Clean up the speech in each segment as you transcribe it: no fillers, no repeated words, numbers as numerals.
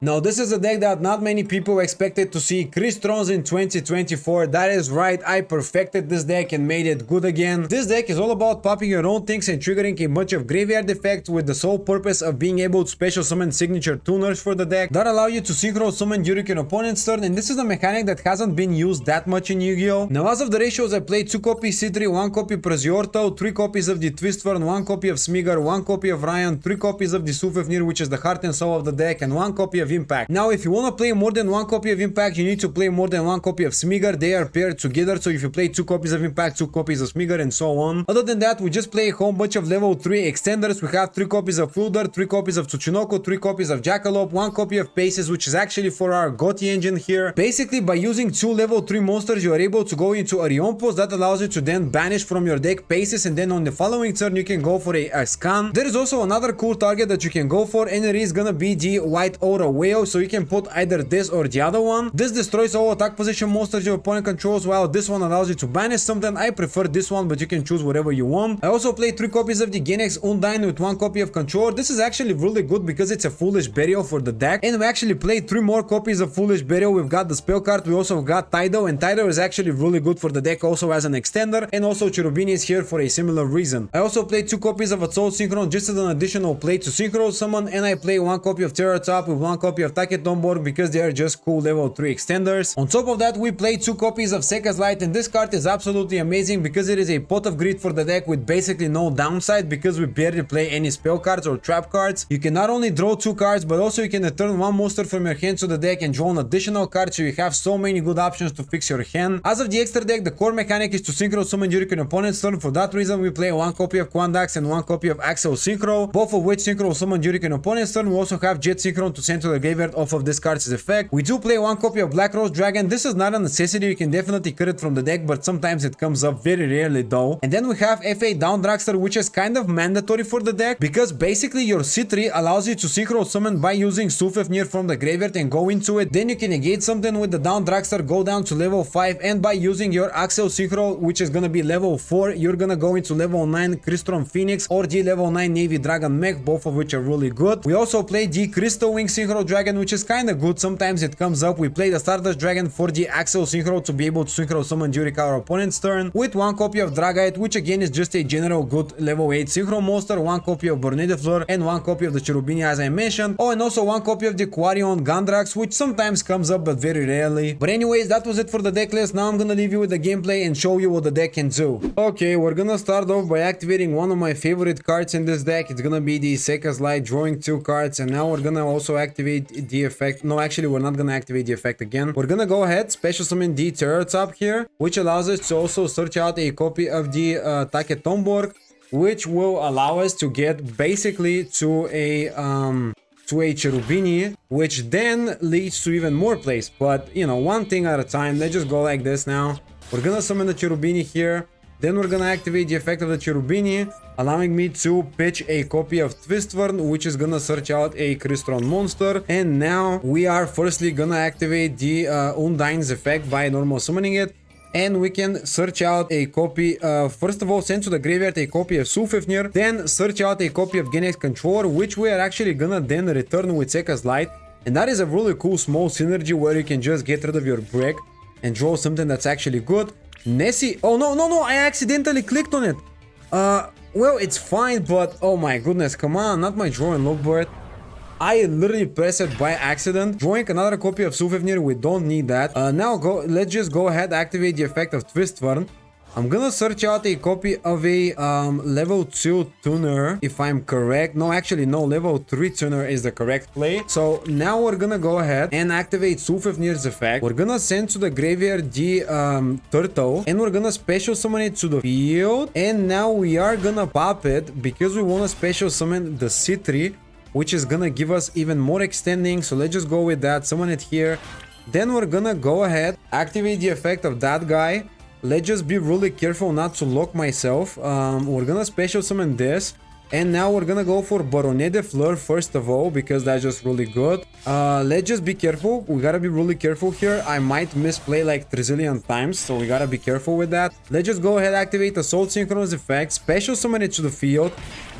Now this is a deck that not many people expected to see Crystrons in 2024. That is right, I perfected this deck and made it good again. This deck is all about popping your own things and triggering a bunch of graveyard effects with the sole purpose of being able to special summon signature tuners for the deck that allow you to synchro summon during your opponent's turn, and this is a mechanic that hasn't been used that much in Yu-Gi-Oh! Now as of the ratios, I played 2 copies C3, 1 copy Praziorto, 3 copies of the Twistfern, 1 copy of Smigar, 1 copy of Ryan, 3 copies of the Sufefnir, which is the heart and soul of the deck, and 1 copy of Impact. Now if you want to play more than 1 copy of Impact, you need to play more than 1 copy of Smigar. They are paired together, so if you play 2 copies of Impact, 2 copies of Smigar, and so on. Other than that, we just play a whole bunch of level 3 extenders. We have 3 copies of Floodar, 3 copies of Tsuchinoko, 3 copies of Jackalope, 1 copy of Paces, which is actually for our Gotti engine here. Basically, by using 2 level 3 monsters, you are able to go into Orionpos. That allows you to then banish from your deck Paces, and then on the following turn, you can go for a scan. There is also another cool target that you can go for, and it is gonna be the White Aura Whale, so you can put either this or the other one. This destroys all attack position monsters your opponent controls, while this one allows you to banish something. I prefer this one, but you can choose whatever you want. I also played 3 copies of the Genex Undyne with 1 copy of Control. This is actually really good because it's a Foolish Burial for the deck, and we actually played 3 more copies of Foolish Burial. We've got the spell card, we also got Tidal, and Tidal is actually really good for the deck also as an extender, and also Cherubini is here for a similar reason. I also played 2 copies of Assault Synchron just as an additional play to synchro summon, and I play 1 copy of Terror Top with 1 copy of Taketomborg because they are just cool level 3 extenders. On top of that, we played 2 copies of Seka's Light, and this card is absolutely amazing because it is a pot of greed for the deck with basically no downside because we barely play any spell cards or trap cards. You can not only draw 2 cards, but also you can return 1 monster from your hand to the deck and draw an additional card, so you have so many good options to fix your hand. As of the extra deck, the core mechanic is to synchro summon during your opponent's turn. For that reason, we play 1 copy of Quandax and 1 copy of Axel Synchro, both of which synchro summon during your opponent's turn. We also have Jet Synchron to send to the graveyard off of this card's effect. We do play 1 copy of Black Rose Dragon. This is not a necessity, you can definitely cut it from the deck, but sometimes it comes up, very rarely though. And then we have FA Down Dragster, which is kind of mandatory for the deck because basically your C3 allows you to synchro summon by using Sufefnir from the graveyard and go into it. Then you can negate something with the Down Dragster, go down to level 5, and by using your Axel Synchro, which is gonna be level 4, you're gonna go into level 9 Crystron Phoenix or the level 9 Navy Dragon Mech, both of which are really good. We also play the Crystal Wing Synchro Dragon, which is kinda good, sometimes it comes up. We play the Stardust Dragon for the Axel Synchro to be able to synchro summon during our opponent's turn, with 1 copy of Dragite, which again is just a general good level 8 synchro monster, 1 copy of Bornedefleur, and 1 copy of the Cherubini as I mentioned. Oh, and also 1 copy of the Quarion Gandrax, which sometimes comes up but very rarely. But anyways, that was it for the deck list. Now I'm gonna leave you with the gameplay and show you what the deck can do. Okay, we're gonna start off by activating one of my favorite cards in this deck. It's gonna be the Seka's Light, drawing 2 cards, and now we're gonna also activate the effect. No, actually we're not gonna activate the effect again. We're gonna go ahead, special summon the Terror Top here, which allows us to also search out a copy of the Taketomborg, which will allow us to get basically to a Cherubini, which then leads to even more plays. But you know, one thing at a time. Let's just go like this now. We're gonna summon the Cherubini here, then we're gonna activate the effect of the Cherubini, allowing me to pitch a copy of Twistfern, which is gonna search out a Crystron monster. And now we are firstly gonna activate the Undyne's effect by normal summoning it, and we can search out a copy of, first of all, send to the graveyard a copy of Sufefnir, then search out a copy of Genex Controller, which we are actually gonna then return with Seka's Light. And that is a really cool small synergy where you can just get rid of your brick and draw something that's actually good. Nessie, oh no, I accidentally clicked on it. Well, it's fine, but oh my goodness, come on, not my drawing logboard. I literally pressed it by accident. Drawing another copy of Sufefnir, we don't need that. Now let's just go ahead, activate the effect of Twistfern. I'm gonna search out a copy of a level 2 tuner, if I'm correct. No, actually no, level 3 tuner is the correct play. So now we're gonna go ahead and activate Sufefnir's effect. We're gonna send to the graveyard the turtle, and we're gonna special summon it to the field. And now we are gonna pop it because we wanna special summon the C3, which is gonna give us even more extending. So let's just go with that, summon it here. Then we're gonna go ahead, activate the effect of that guy. Let's just be really careful not to lock myself. We're gonna special summon this. And now we're gonna go for Baronet de Fleur first of all, because that's just really good. Let's just be careful. We gotta be really careful here. I might misplay like trizillion times, so we gotta be careful with that. Let's just go ahead, activate the Soul Synchronous effect, special summon it to the field.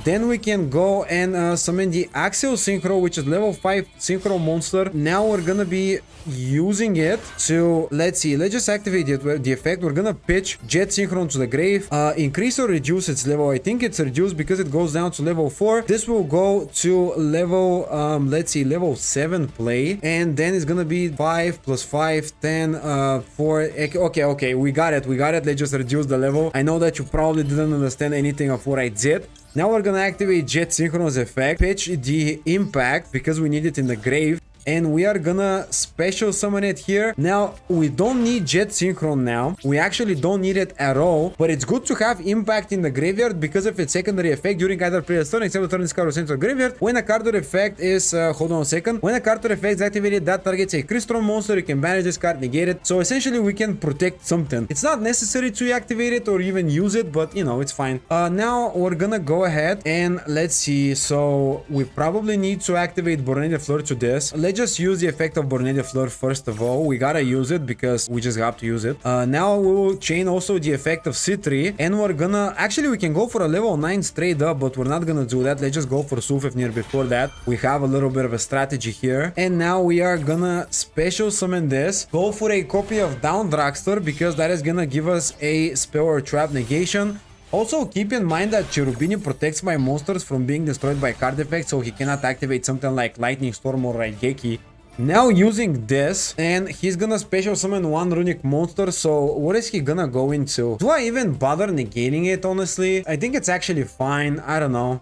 Then we can go and summon the Axial Synchro, which is level 5 Synchro monster. Now we're gonna be using it to, let's see, let's just activate the effect. We're gonna pitch Jet Synchron to the grave. Increase or reduce its level. I think it's reduced because it goes down to level 4. This will go to level, let's see, level 7 play. And then it's gonna be 5 plus 5, 10, 4. Okay, we got it. Let's just reduce the level. I know that you probably didn't understand anything of what I did. Now we're gonna activate Jet Synchronous effect, pitch the impact because we need it in the grave, and we are gonna special summon it here. Now we don't need Jet Synchron now. We actually don't need it at all, but it's good to have impact in the graveyard because of its secondary effect during either player's turn except the turn is card or sent to the graveyard. When a card or effect is hold on a second. When a card or effect is activated that targets a Crystron monster, you can banish this card, negate it. So essentially we can protect something. It's not necessary to activate it or even use it, but you know, it's fine. Now we're gonna go ahead and let's see. So we probably need to activate Borneo Fleur to this. Let's just use the effect of Borneo Fleur first of all. We gotta use it because we just have to use it. Now we will chain also the effect of C3, and we're gonna actually we can go for a level 9 straight up, but we're not gonna do that. Let's just go for Sulfafnir before that. We have a little bit of a strategy here, and now we are gonna special summon this. Go for a copy of Down Dragster because that is gonna give us a spell or trap negation. Also, keep in mind that Cherubini protects my monsters from being destroyed by card effects, so he cannot activate something like Lightning Storm or Raigeki. Now using this, and he's gonna special summon one runic monster, so what is he gonna go into? Do I even bother negating it, honestly? I think it's actually fine, I don't know.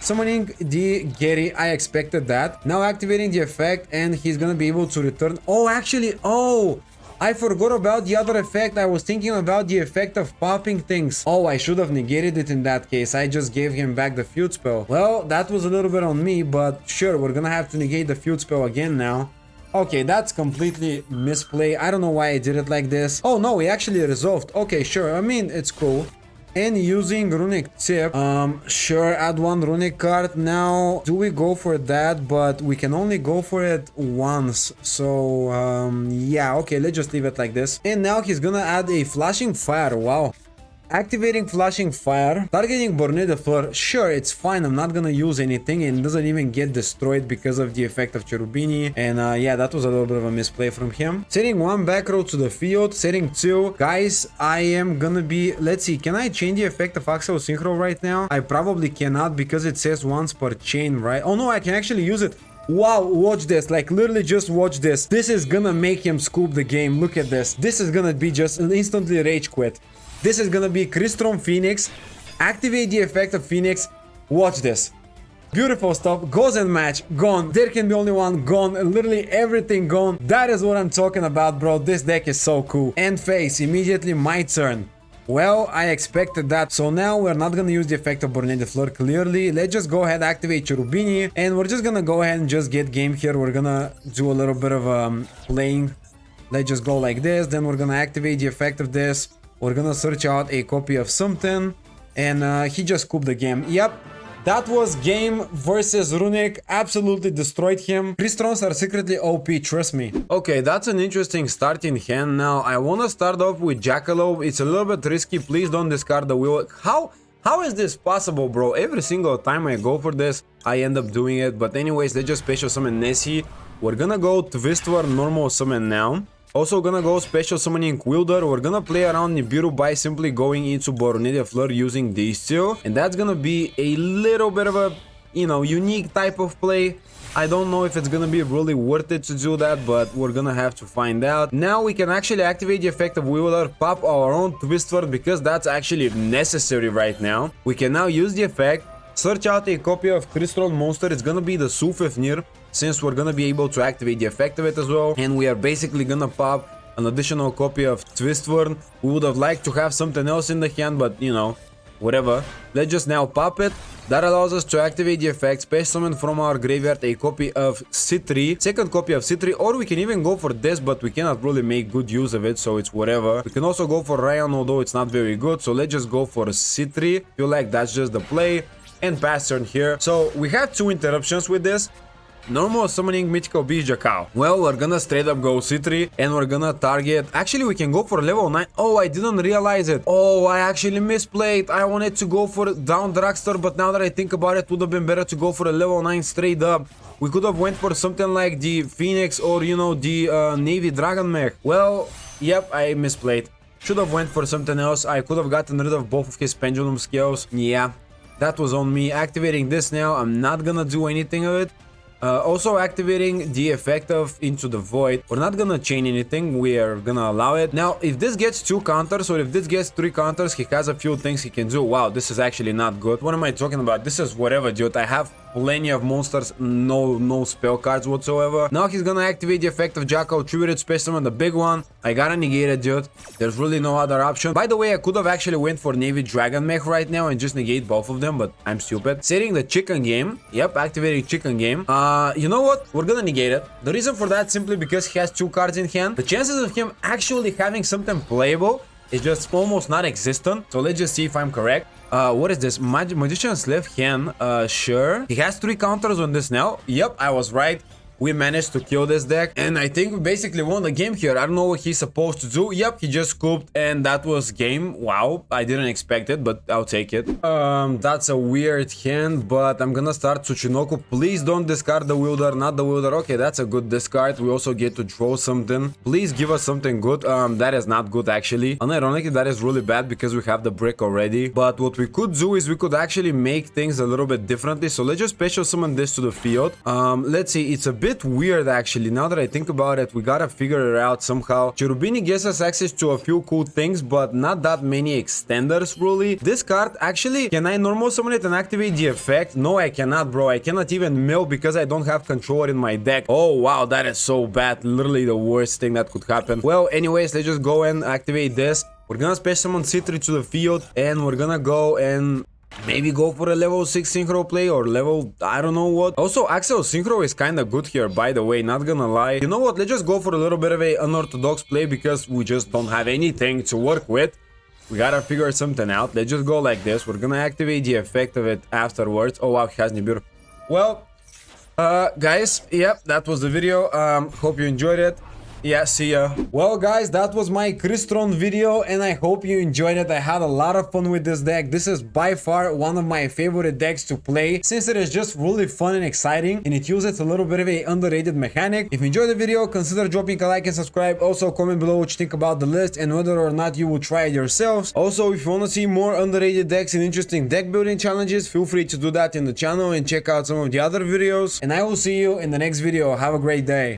Summoning the Gary, I expected that. Now activating the effect, and he's gonna be able to return. Oh, actually, I forgot about the other effect. I was thinking about the effect of popping things. Oh, I should have negated it in that case. I just gave him back the feud spell. Well, that was a little bit on me, but sure, we're gonna have to negate the feud spell again now. Okay, that's completely misplay. I don't know why I did it like this. Oh no, we actually resolved. Okay, sure. I mean, it's cool. And using runic tip, sure, add one runic card. Now do we go for that? But we can only go for it once, so yeah, okay, let's just leave it like this. And now he's gonna add a flashing fire. Wow. Activating flashing fire, targeting Borneo Fleur. Sure, it's fine. I'm not gonna use anything, and it doesn't even get destroyed because of the effect of Cherubini. And yeah, that was a little bit of a misplay from him. Setting one back row to the field, setting two. Guys, I am gonna be, let's see, can I change the effect of Axial Synchro right now? I probably cannot because it says once per chain, right? Oh no, I can actually use it. Wow, watch this, like literally just watch this. This is gonna make him scoop the game. Look at this. This is gonna be just instantly rage quit. This is gonna be Crystron Phoenix. Activate the effect of Phoenix. Watch this. Beautiful stuff. Goes and match. Gone. There can be only one. Gone. Literally everything gone. That is what I'm talking about, bro. This deck is so cool. End phase. Immediately my turn. Well, I expected that. So now we're not gonna use the effect of Borneo Fleur clearly. Let's just go ahead, activate Cherubini, and we're just gonna go ahead and just get game here. We're gonna do a little bit of playing. Let's just go like this. Then we're gonna activate the effect of this. We're gonna search out a copy of something, and he just scooped the game. Yep, that was game versus Runic. Absolutely destroyed him. Crystrons are secretly OP, trust me. Okay, that's an interesting start in hand. Now, I wanna start off with Jackalope. It's a little bit risky. Please don't discard the wheel. How is this possible, bro? Every single time I go for this, I end up doing it. But anyways, let's just special summon Nessie. We're gonna go Twistwar normal summon now. Also gonna go special summoning Wielder. We're gonna play around Nibiru by simply going into Borneo Fleur using these two. And that's gonna be a little bit of a, you know, unique type of play. I don't know if it's gonna be really worth it to do that, but we're gonna have to find out. Now we can actually activate the effect of Wielder, pop our own Twistwar because that's actually necessary right now. We can now use the effect, search out a copy of Crystron monster. It's gonna be the Sulfafnir, since we're gonna be able to activate the effect of it as well. And we are basically gonna pop an additional copy of Twistwar. We would have liked to have something else in the hand, but you know, whatever. Let's just now pop it. That allows us to activate the effect, special summon from our graveyard a copy of C3, second copy of C3, or we can even go for this, but we cannot really make good use of it, so it's whatever. We can also go for Ryan, although it's not very good, so let's just go for C3. Feel like that's just the play, and pass turn here. So we have two interruptions with this. Normal summoning mythical beast Jakao. Well, we're gonna straight up go C3 and we're gonna target. Actually, we can go for level 9. Oh, I didn't realize it. Oh, I actually misplayed. I wanted to go for down dragster, but now that I think about it, would have been better to go for a level 9 straight up. We could have went for something like the Phoenix or, you know, the Navy Dragon Mech. Well, yep, I misplayed. Should have went for something else. I could have gotten rid of both of his pendulum skills. Yeah, that was on me. Activating this now, I'm not gonna do anything of it. Also activating the effect of Into the Void. We're not gonna chain anything, we are gonna allow it. Now, if this gets 2 counters or if this gets 3 counters, he has a few things he can do. Wow, this is actually not good. What am I talking about? This is whatever, dude. I have plenty of monsters, no spell cards whatsoever. Now he's gonna activate the effect of Jackal, Tributed Specimen, the big one. I gotta negate it, dude. There's really no other option. By the way, I could have actually went for Navy Dragon Mech right now and just negate both of them, but I'm stupid. Setting the chicken game. Yep, activating chicken game. You know what? We're gonna negate it. The reason for that simply because he has 2 cards in hand. The chances of him actually having something playable is just almost not existent. So let's just see if I'm correct. What is this? Magician's left hand. Sure. He has 3 counters on this now. Yep, I was right. We managed to kill this deck, and I think we basically won the game here. I don't know what he's supposed to do. Yep, he just scooped, and that was game. Wow, I didn't expect it, but I'll take it. That's a weird hand, but I'm gonna start Tsuchinoku. Please don't discard the wielder, not the wielder. Okay, that's a good discard. We also get to draw something. Please give us something good. That is not good, actually. Unironically, that is really bad because we have the brick already. But what we could do is we could actually make things a little bit differently. So let's just special summon this to the field. Let's see, it's a bit weird actually. Now that I think about it, we gotta figure it out somehow. Cherubini gives us access to a few cool things, but not that many extenders really. This card actually, can I normal summon it and activate the effect? No, I cannot, bro. I cannot even mill because I don't have controller in my deck. Oh wow, that is so bad. Literally the worst thing that could happen. Well, anyways, let's just go and activate this. We're gonna special summon C3 to the field, and we're gonna go and maybe go for a level 6 synchro play or level I don't know what. Also, Axel synchro is kind of good here, by the way, not gonna lie. You know what, let's just go for a little bit of a unorthodox play because we just don't have anything to work with. We gotta figure something out. Let's just go like this. We're gonna activate the effect of it afterwards. Oh wow, he has Nibiru. Well, guys, yep, that was the video. Hope you enjoyed it. Yeah, see ya. Well, guys, that was my Crystron video, and I hope you enjoyed it. I had a lot of fun with this deck. This is by far one of my favorite decks to play, since it is just really fun and exciting, and it uses a little bit of a underrated mechanic. If you enjoyed the video, consider dropping a like and subscribe. Also, comment below what you think about the list and whether or not you will try it yourselves. Also, if you want to see more underrated decks and interesting deck building challenges, feel free to do that in the channel and check out some of the other videos. And I will see you in the next video. Have a great day.